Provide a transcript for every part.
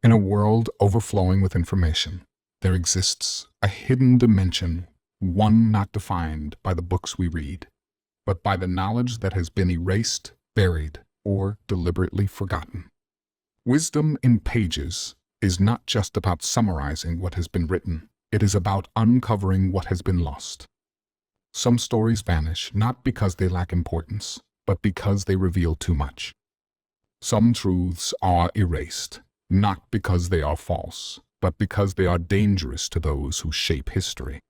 In a world overflowing with information, there exists a hidden dimension, one not defined by the books we read, but by the knowledge that has been erased, buried, or deliberately forgotten. Wisdom in pages is not just about summarizing what has been written, it is about uncovering what has been lost. Some stories vanish not because they lack importance, but because they reveal too much. Some truths are erased, not because they are false, but because they are dangerous to those who shape history.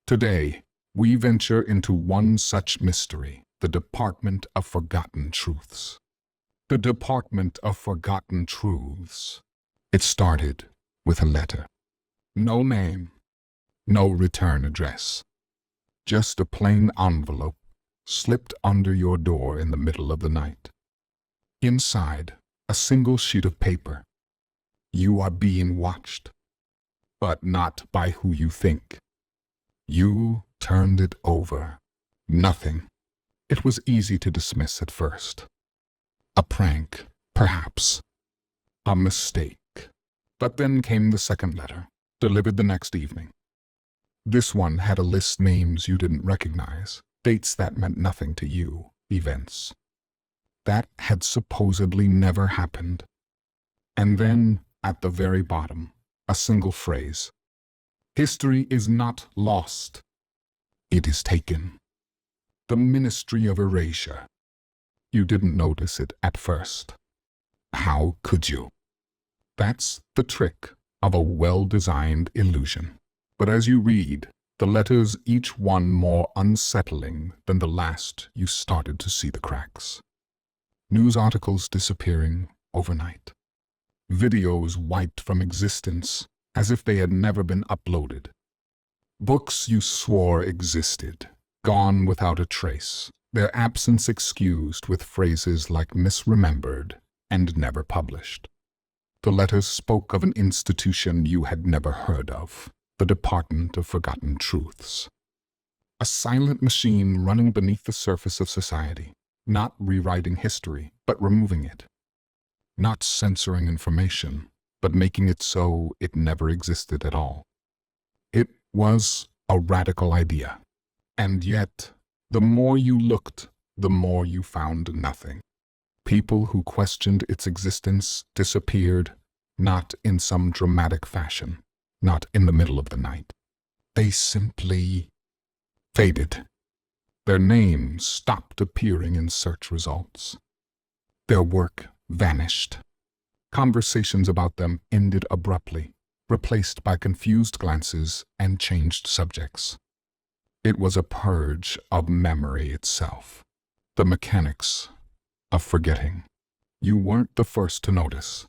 Today, we venture into one such mystery, the Department of Forgotten Truths. The Department of Forgotten Truths. It started with a letter. No name, no return address. Just a plain envelope slipped under your door in the middle of the night. Inside, a single sheet of paper. You are being watched, but not by who you think. You turned it over. Nothing. It was easy to dismiss at first. A prank, perhaps. A mistake. But then came the second letter, delivered the next evening. This one had a list of names you didn't recognize, dates that meant nothing to you, events that had supposedly never happened. And then, at the very bottom, a single phrase. History is not lost. It is taken. The Ministry of Erasure. You didn't notice it at first. How could you? That's the trick of a well-designed illusion. But as you read, the letters, each one more unsettling than the last, you started to see the cracks. News articles disappearing overnight. Videos wiped from existence as if they had never been uploaded. Books you swore existed, gone without a trace, their absence excused with phrases like misremembered and never published. The letters spoke of an institution you had never heard of, the Department of Forgotten Truths. A silent machine running beneath the surface of society, not rewriting history, but removing it. Not censoring information, but making it so it never existed at all. It was a radical idea. And yet, the more you looked, the more you found nothing. People who questioned its existence disappeared, not in some dramatic fashion, not in the middle of the night. They simply faded. Their names stopped appearing in search results. Their work vanished. Conversations about them ended abruptly, replaced by confused glances and changed subjects. It was a purge of memory itself, the mechanics of forgetting. You weren't the first to notice.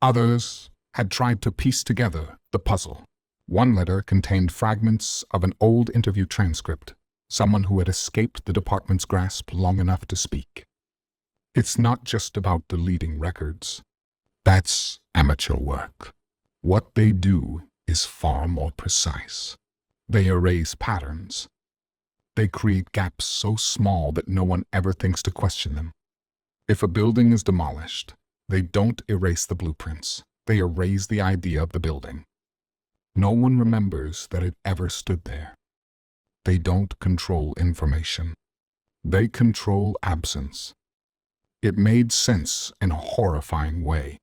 Others had tried to piece together the puzzle. One letter contained fragments of an old interview transcript, someone who had escaped the department's grasp long enough to speak. It's not just about deleting records. That's amateur work. What they do is far more precise. They erase patterns. They create gaps so small that no one ever thinks to question them. If a building is demolished, they don't erase the blueprints. They erase the idea of the building. No one remembers that it ever stood there. They don't control information. They control absence. It made sense in a horrifying way.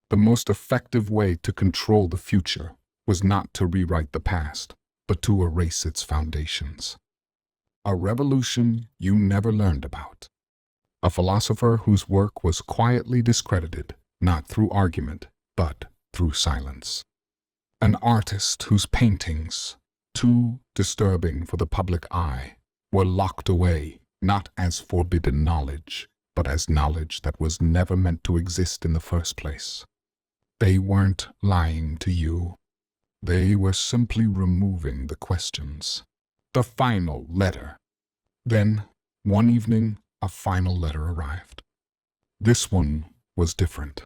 The most effective way to control the future was not to rewrite the past, but to erase its foundations. A revolution you never learned about. A philosopher whose work was quietly discredited, not through argument, but through silence. An artist whose paintings, too disturbing for the public eye, were locked away, not as forbidden knowledge, but as knowledge that was never meant to exist in the first place. They weren't lying to you. They were simply removing the questions. The final letter. Then, one evening, a final letter arrived. This one was different.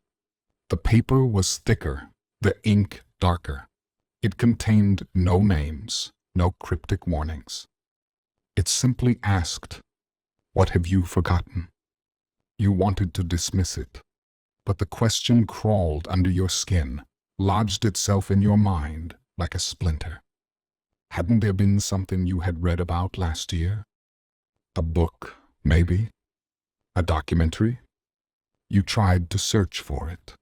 The paper was thicker, the ink darker. It contained no names, no cryptic warnings. It simply asked, "What have you forgotten?" You wanted to dismiss it, but the question crawled under your skin, lodged itself in your mind like a splinter. Hadn't there been something you had read about last year? A book, maybe? A documentary? You tried to search for it.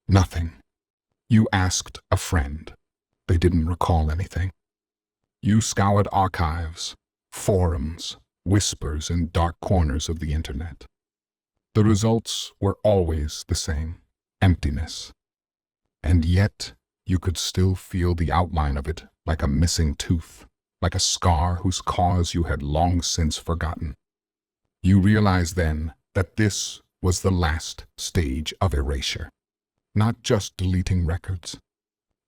Nothing. You asked a friend. They didn't recall anything. You scoured archives, forums, whispers in dark corners of the internet. The results were always the same: emptiness. And yet, you could still feel the outline of it like a missing tooth, like a scar whose cause you had long since forgotten. You realized then that this was the last stage of erasure. Not just deleting records,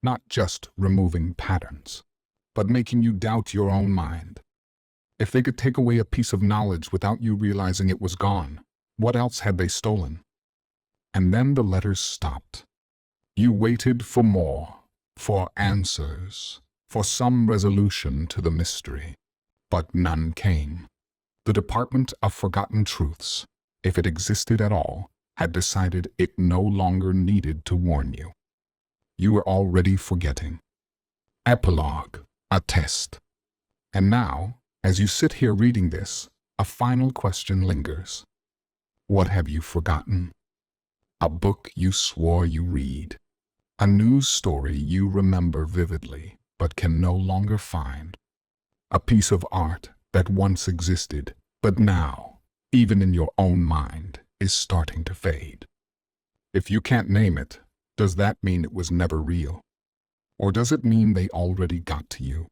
not just removing patterns, but making you doubt your own mind. If they could take away a piece of knowledge without you realizing it was gone, what else had they stolen? And then the letters stopped. You waited for more, for answers, for some resolution to the mystery, but none came. The Department of Forgotten Truths, if it existed at all, had decided it no longer needed to warn you. You were already forgetting. Epilogue, a test. And now, as you sit here reading this, a final question lingers. What have you forgotten? A book you swore you read. A news story you remember vividly, but can no longer find. A piece of art that once existed, but now, even in your own mind, is starting to fade. If you can't name it, does that mean it was never real? Or does it mean they already got to you?